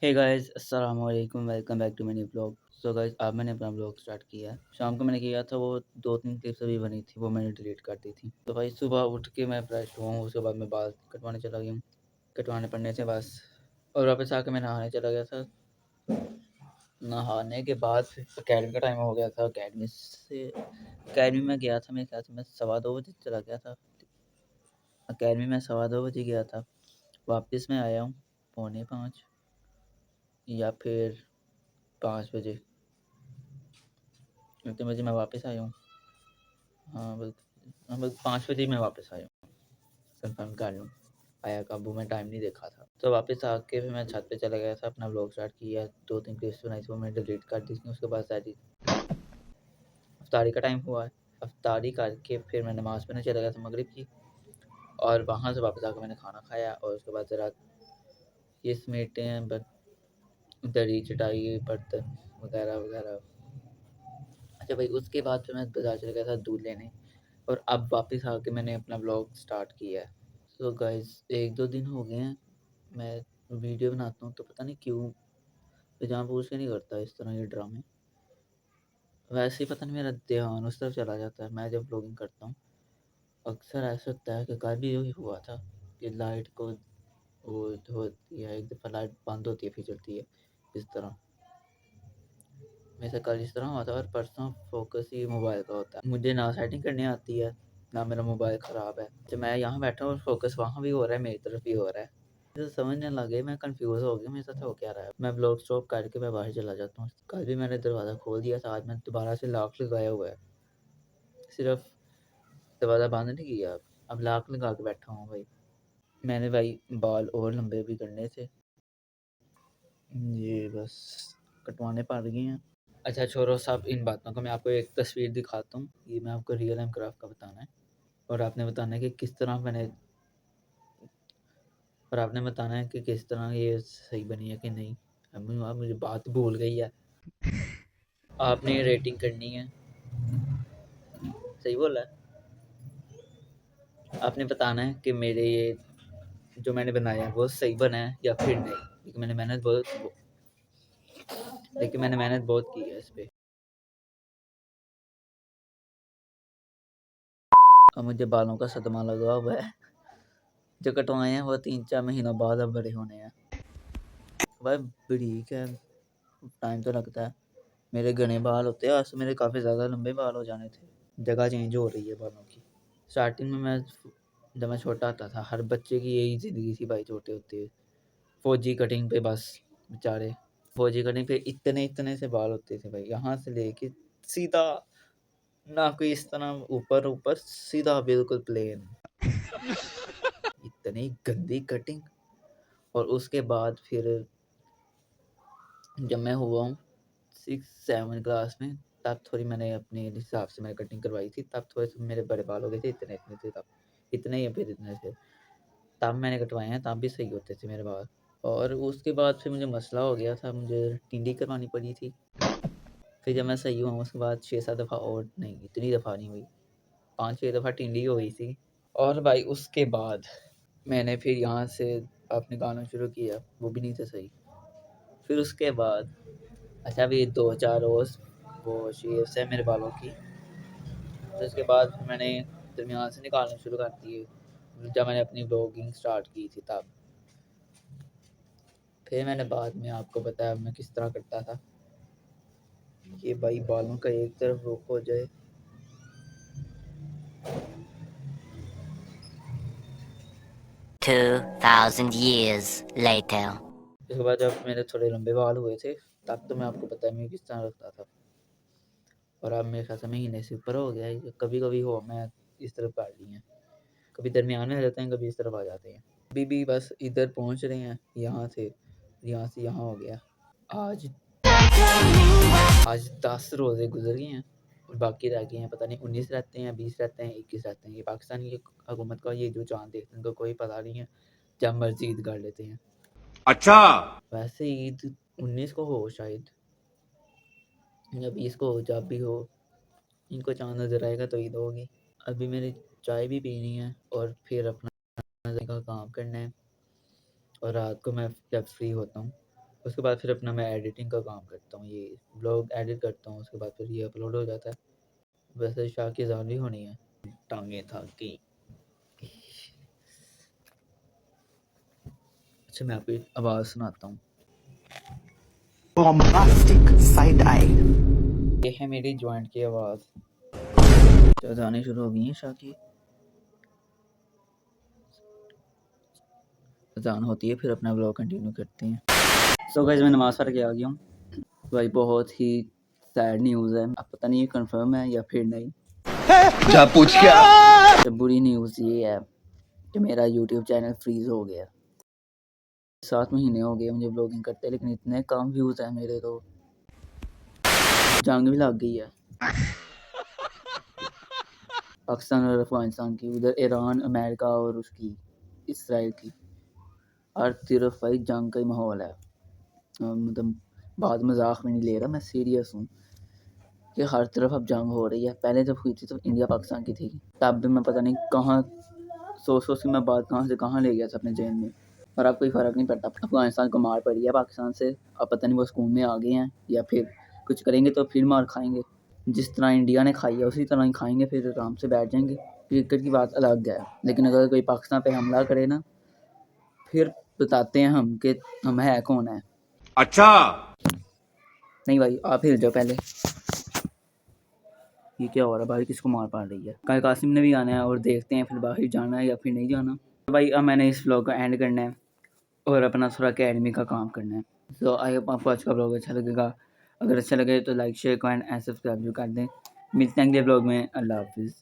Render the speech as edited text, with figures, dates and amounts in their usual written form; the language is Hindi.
हे गाइस अस्सलाम वालेकुम welcome back to my new blog. So guys अब मैंने अपना ब्लॉग स्टार्ट किया है। शाम को मैंने किया था, वो 2-3 क्लिप्स अभी बनी थी, वो मैंने डिलीट कर दी थी। तो भाई सुबह उठ के मैं फ्रेश हुआ हूँ, उसके बाद मैं बाल कटवाने चला गया हूँ। कटवाने पड़ने से बस और वापस आके मैं नहाने चला गया था। नहाने के बाद फिर अकेडमी का टाइम हो गया था। अकेडमी में गया था, मेरे ख्याल से मैं 2:15 बजे चला गया था। अकेडमी में 2:15 बजे गया था। वापस मैं आया हूँ 4:45 या फिर 5 बजे। इतने बजे मैं वापस आया हूँ। हाँ बस, हाँ बस 5 बजे मैं वापस आया हूँ। कंफर्म कर लूँ आया कब, वो मैं टाइम नहीं देखा था। तो वापस आके फिर मैं छत पे चला गया था, अपना ब्लॉग स्टार्ट किया। 2-3 क्लिप्स बनाई थी, वो मैंने डिलीट कर दी थी। उसके बाद शायद अफ्तारी का टाइम हुआ है। अफ्तारी करके फिर मैं नमाज़ पढ़ने चला गया था मगरिब की, और वहाँ से वापस आकर मैंने खाना खाया। और उसके बाद ज़रा ये समेटे हैं, दरी चटाई बर्तन वगैरह वगैरह। अच्छा भाई, उसके बाद फिर मैं बाज़ार चला गया था दूध लेने, और अब वापस आके मैंने अपना ब्लॉग स्टार्ट किया है। सो गाइस 1-2 दिन हो गए हैं मैं वीडियो बनाता हूँ, तो पता नहीं क्यों जानबूझ के नहीं करता इस तरह ये ड्रामे। वैसे ही पता नहीं मेरा ध्यान उस तरफ चला जाता है मैं जब ब्लॉगिंग करता हूँ। अक्सर ऐसा होता है कि कल भी यही हुआ था कि लाइट को वो होती है, एक दफ़ा लाइट बंद होती है फिर चलती है इस तरह। मेरे से कल इस तरह हुआ था, और परसों फोकस ही मोबाइल का होता है। मुझे ना सेटिंग करने आती है, ना मेरा मोबाइल ख़राब है। जब मैं यहाँ बैठा हूँ और फोकस वहाँ भी हो रहा है, मेरी तरफ भी हो रहा है। मुझे समझने लगे, मैं कंफ्यूज हो गया मेरे साथ हो क्या रहा है। मैं ब्लॉग स्टॉप करके मैं बाहर चला जाता हूँ। कल भी मैंने दरवाज़ा खोल दिया था, आज मैंने दोबारा से लॉक लगाया हुआ है। सिर्फ दरवाज़ा बंद नहीं किया, अब लॉक लगा के बैठा हूँ भाई। मैंने भाई बाल और लंबे भी करने थे, ये बस कटवाने पड़ गए हैं। अच्छा छोड़ो सब इन बातों को, मैं आपको एक तस्वीर दिखाता हूँ। ये मैं आपको रियल एम क्राफ्ट का बताना है, और आपने बताना है कि किस तरह मैंने और आपने बताना है कि किस तरह ये सही बनी है कि नहीं। अब मुझे बात भूल गई है। आपने रेटिंग करनी है, सही बोला है। आपने बताना है कि मेरे ये जो मैंने बनाया है वो सही बना है या फिर नहीं, लेकिन मैंने मेहनत बहुत की है इस पे। और मुझे बालों का सदमा लगा हुआ है। जो कटवाए हैं वो 3-4 महीनों बाद अब बड़े होने हैं। भाई ब्रीक है, टाइम तो लगता है। मेरे घने बाल होते हैं, आज तो मेरे काफ़ी ज़्यादा लंबे बाल हो जाने थे। जगह चेंज हो रही है बालों की। स्टार्टिंग में जब मैं छोटा होता था, हर बच्चे की यही ज़िंदगी थी भाई छोटे होते हुए। फौजी कटिंग पे बस बेचारे, फौजी कटिंग पे इतने इतने से बाल होते थे भाई, यहाँ से लेके सीधा, ना कोई इस तरह ऊपर ऊपर, सीधा बिल्कुल प्लेन। इतनी गंदी कटिंग। और उसके बाद फिर जब मैं हुआ हूँ 6-7 क्लास में, तब थोड़ी मैंने अपने हिसाब से मैंने कटिंग करवाई थी। तब थोड़े से मेरे बड़े बाल हो गए थे, इतने इतने थे तब, इतने या फिर इतने थे। तब मैंने कटवाए हैं, तब भी सही होते थे मेरे बाल। और उसके बाद फिर मुझे मसला हो गया था, मुझे टिंडी करवानी पड़ी थी। फिर जब मैं सही हुआ उसके बाद 6-7 दफ़ा, और नहीं इतनी दफ़ा नहीं हुई, 5-6 दफ़ा टिंडी हो गई थी। और भाई उसके बाद मैंने फिर यहाँ से अपने गाना शुरू किया, वो भी नहीं था सही। फिर उसके बाद अच्छा अभी 2-4 रोज़ वो शेव्स है मेरे बालों की। फिर उसके बाद फिर मैंने दरमियान से निकालना शुरू कर दिए, जब मैंने अपनी ब्लॉगिंग स्टार्ट की थी तब। फिर मैंने बाद में आपको बताया मैं किस तरह करता था कि भाई बालों का एक तरफ रुख हो जाए। 2,000 years later. उसके बाद जब मेरे थोड़े लंबे बाल हुए थे, तब तो मैं आपको बताया मैं किस तरह रखता था। और अब मेरे ख्याल से महीने से ऊपर हो गया है। कभी कभी हो मैं इस तरफ काट ली हैं, कभी दरमियान में आ जाते हैं, कभी इस तरफ आ जाते हैं। अभी भी बस इधर पहुंच रहे हैं, यहाँ से यहाँ हो गया। आज आज 10 रोज़े गुजर गए हैं, और बाकी रह गए हैं, पता नहीं 19 रहते हैं, 20 रहते हैं, 21 रहते हैं। ये पाकिस्तानी हुकूमत का ये जो चाँद देखते हैं, इनको कोई पता नहीं है, जब मर्जी ईद कर लेते हैं। अच्छा। वैसे ईद 19 को हो शायद, या 20 को हो, जब भी हो इनको चाँद नज़र आएगा तो ईद होगी। अभी मेरी चाय भी पीनी है, और फिर अपना का काम करना है। और रात को मैं जब फ्री होता हूँ उसके बाद फिर अपना मैं एडिटिंग का काम करता हूँ, ये ब्लॉग एडिट करता हूँ, उसके बाद फिर ये अपलोड हो जाता है। वैसे शाह की अज़ान भी होनी है, टांगे थकी। अच्छा मैं आपको एक आवाज़ सुनाता हूँ। bombastic side eye. ये है मेरी जॉइंट की आवाज़। तो अज़ानें शुरू हो गई हैं शाह की, अज़ान होती है फिर अपना ब्लॉग कंटिन्यू करते हैं। सो गाइस मैं नमाज़ पढ़ के आ गया हूँ। भाई बहुत ही सैड न्यूज़ है, अब पता नहीं ये कंफर्म है या फिर नहीं। जा पूछ क्या? तो बुरी न्यूज़ ये है कि मेरा यूट्यूब चैनल फ्रीज़ हो गया। 7 महीने हो गए मुझे ब्लॉगिंग करते, लेकिन इतने कम व्यूज़ हैं मेरे, तो जंग भी लग गई है पाकिस्तान और अफगानिस्तान की, उधर ईरान, अमेरिका और उसकी इसराइल की, हर तरफ भाई जंग का ही माहौल है। मतलब बात मजाक में नहीं ले रहा, मैं सीरियस हूँ कि हर तरफ अब जंग हो रही है। पहले जब हुई थी तो इंडिया पाकिस्तान की थी, तब भी मैं पता नहीं कहाँ सोच के मैं बात कहाँ से कहाँ ले गया था अपने जहन में, और अब कोई फ़र्क नहीं पड़ता। अफगानिस्तान को मार पड़ी है पाकिस्तान से, अब पता नहीं वो सुकून में आ गए हैं या फिर कुछ करेंगे तो फिर मार खाएंगे। जिस तरह इंडिया ने खाई है उसी तरह ही खाएंगे, फिर आराम से बैठ जाएंगे। क्रिकेट की बात अलग है, लेकिन अगर कोई पाकिस्तान पे हमला करे ना, फिर बताते हैं हम कि हम है कौन है। अच्छा नहीं भाई आप हिल जाओ पहले। ये क्या हो रहा है भाई, किसको मार पड़ रही है? कल कासिम ने भी आना है और देखते हैं फिर बाहर जाना है या फिर नहीं जाना। तो भाई अब मैंने इस व्लॉग को एंड करना है और अपना थोड़ा अकेडमी का काम करना है। तो आई होप आपको आज का व्लॉग अच्छा लगेगा। अगर अच्छा लगे तो like share comment and subscribe भी कर दें। मिलते हैं अगले व्लॉग में। अल्लाह हाफिज़।